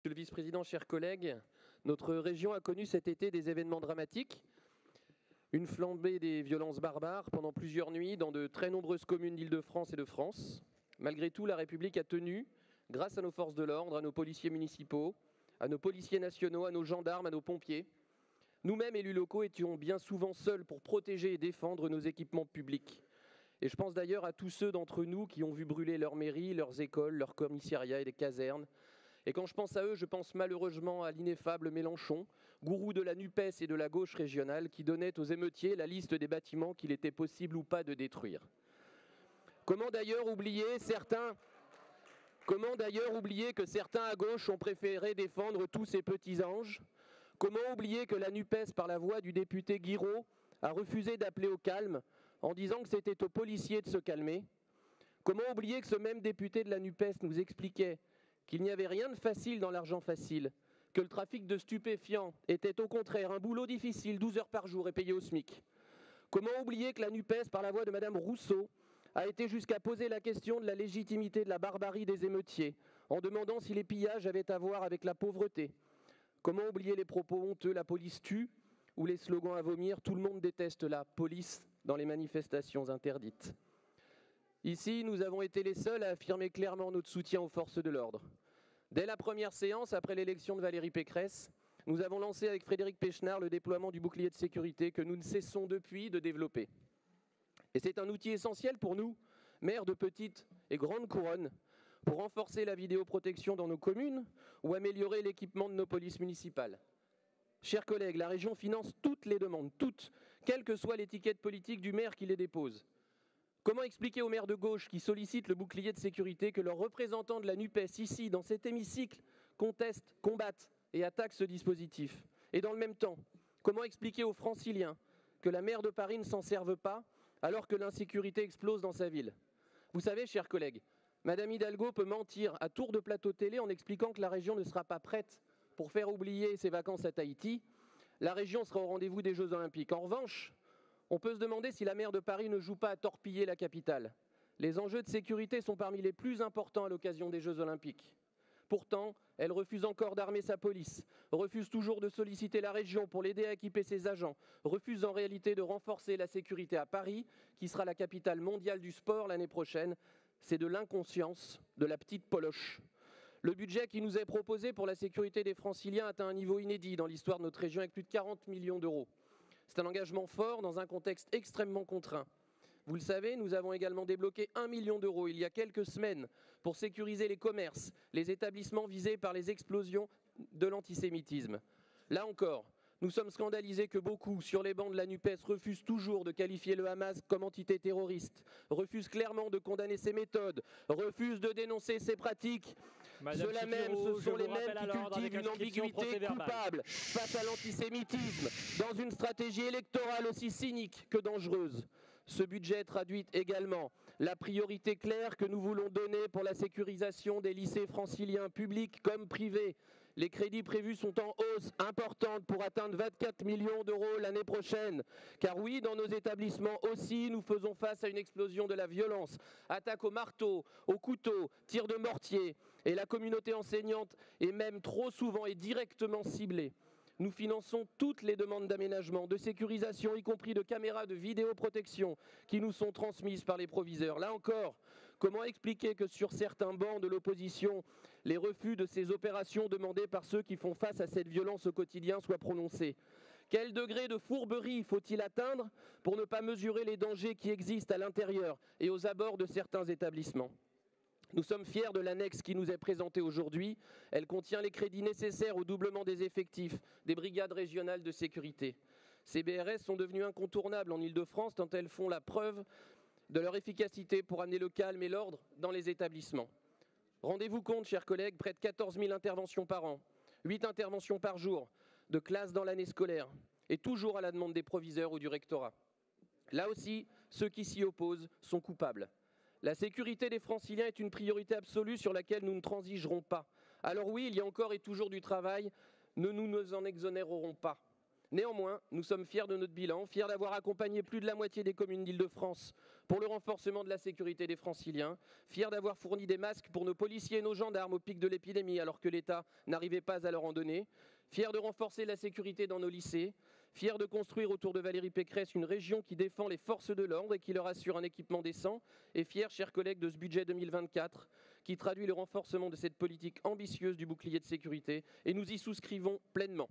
Monsieur le vice-président, chers collègues, notre région a connu cet été des événements dramatiques. Une flambée des violences barbares pendant plusieurs nuits dans de très nombreuses communes d'Île-de-France et de France. Malgré tout, la République a tenu, grâce à nos forces de l'ordre, à nos policiers municipaux, à nos policiers nationaux, à nos gendarmes, à nos pompiers. Nous-mêmes, élus locaux, étions bien souvent seuls pour protéger et défendre nos équipements publics. Et je pense d'ailleurs à tous ceux d'entre nous qui ont vu brûler leurs mairies, leurs écoles, leurs commissariats et des casernes. Et quand je pense à eux, je pense malheureusement à l'ineffable Mélenchon, gourou de la NUPES et de la gauche régionale, qui donnait aux émeutiers la liste des bâtiments qu'il était possible ou pas de détruire. Comment d'ailleurs oublier que certains à gauche ont préféré défendre tous ces petits anges? Comment oublier que la NUPES, par la voix du député Guiraud, a refusé d'appeler au calme en disant que c'était aux policiers de se calmer? Comment oublier que ce même député de la NUPES nous expliquait qu'il n'y avait rien de facile dans l'argent facile, que le trafic de stupéfiants était au contraire un boulot difficile, 12 heures par jour et payé au SMIC? Comment oublier que la NUPES, par la voix de Madame Rousseau, a été jusqu'à poser la question de la légitimité de la barbarie des émeutiers, en demandant si les pillages avaient à voir avec la pauvreté? Comment oublier les propos honteux, la police tue, ou les slogans à vomir, tout le monde déteste la police dans les manifestations interdites? Ici, nous avons été les seuls à affirmer clairement notre soutien aux forces de l'ordre. Dès la première séance, après l'élection de Valérie Pécresse, nous avons lancé avec Frédéric Pechnard le déploiement du bouclier de sécurité que nous ne cessons depuis de développer. Et c'est un outil essentiel pour nous, maires de petites et grandes couronnes, pour renforcer la vidéoprotection dans nos communes ou améliorer l'équipement de nos polices municipales. Chers collègues, la région finance toutes les demandes, toutes, quelle que soit l'étiquette politique du maire qui les dépose. Comment expliquer aux maires de gauche qui sollicitent le bouclier de sécurité que leurs représentants de la NUPES, ici, dans cet hémicycle, contestent, combattent et attaquent ce dispositif? Et dans le même temps, comment expliquer aux franciliens que la maire de Paris ne s'en serve pas alors que l'insécurité explose dans sa ville? Vous savez, chers collègues, Madame Hidalgo peut mentir à tour de plateau télé en expliquant que la région ne sera pas prête pour faire oublier ses vacances à Tahiti. La région sera au rendez-vous des Jeux Olympiques. En revanche, on peut se demander si la maire de Paris ne joue pas à torpiller la capitale. Les enjeux de sécurité sont parmi les plus importants à l'occasion des Jeux Olympiques. Pourtant, elle refuse encore d'armer sa police, refuse toujours de solliciter la région pour l'aider à équiper ses agents, refuse en réalité de renforcer la sécurité à Paris, qui sera la capitale mondiale du sport l'année prochaine. C'est de l'inconscience, de la petite poloche. Le budget qui nous est proposé pour la sécurité des Franciliens atteint un niveau inédit dans l'histoire de notre région avec plus de 40 millions d'euros. C'est un engagement fort dans un contexte extrêmement contraint. Vous le savez, nous avons également débloqué 1 million d'euros il y a quelques semaines pour sécuriser les commerces, les établissements visés par les explosions de l'antisémitisme. Là encore, nous sommes scandalisés que beaucoup, sur les bancs de la NUPES, refusent toujours de qualifier le Hamas comme entité terroriste, refusent clairement de condamner ses méthodes, refusent de dénoncer ses pratiques. Ceux-là même, ce sont les mêmes qui cultivent une ambiguïté coupable face à l'antisémitisme, dans une stratégie électorale aussi cynique que dangereuse. Ce budget traduit également la priorité claire que nous voulons donner pour la sécurisation des lycées franciliens, publics comme privés. Les crédits prévus sont en hausse importante pour atteindre 24 millions d'euros l'année prochaine. Car oui, dans nos établissements aussi, nous faisons face à une explosion de la violence. Attaques au marteau, au couteau, tirs de mortier. Et la communauté enseignante est même trop souvent et directement ciblée. Nous finançons toutes les demandes d'aménagement, de sécurisation, y compris de caméras de vidéoprotection qui nous sont transmises par les proviseurs. Là encore, comment expliquer que sur certains bancs de l'opposition, les refus de ces opérations demandées par ceux qui font face à cette violence au quotidien soient prononcés? Quel degré de fourberie faut-il atteindre pour ne pas mesurer les dangers qui existent à l'intérieur et aux abords de certains établissements? Nous sommes fiers de l'annexe qui nous est présentée aujourd'hui. Elle contient les crédits nécessaires au doublement des effectifs des brigades régionales de sécurité. Ces BRS sont devenues incontournables en Île-de-France tant elles font la preuve de leur efficacité pour amener le calme et l'ordre dans les établissements. Rendez-vous compte, chers collègues, près de 14 000 interventions par an, 8 interventions par jour, de classe dans l'année scolaire, et toujours à la demande des proviseurs ou du rectorat. Là aussi, ceux qui s'y opposent sont coupables. La sécurité des Franciliens est une priorité absolue sur laquelle nous ne transigerons pas. Alors oui, il y a encore et toujours du travail, ne nous en exonérerons pas. Néanmoins, nous sommes fiers de notre bilan, fiers d'avoir accompagné plus de la moitié des communes d'Île-de-France pour le renforcement de la sécurité des Franciliens, fiers d'avoir fourni des masques pour nos policiers et nos gendarmes au pic de l'épidémie alors que l'État n'arrivait pas à leur en donner, fiers de renforcer la sécurité dans nos lycées, fiers de construire autour de Valérie Pécresse une région qui défend les forces de l'ordre et qui leur assure un équipement décent, et fiers, chers collègues, de ce budget 2024 qui traduit le renforcement de cette politique ambitieuse du bouclier de sécurité, et nous y souscrivons pleinement.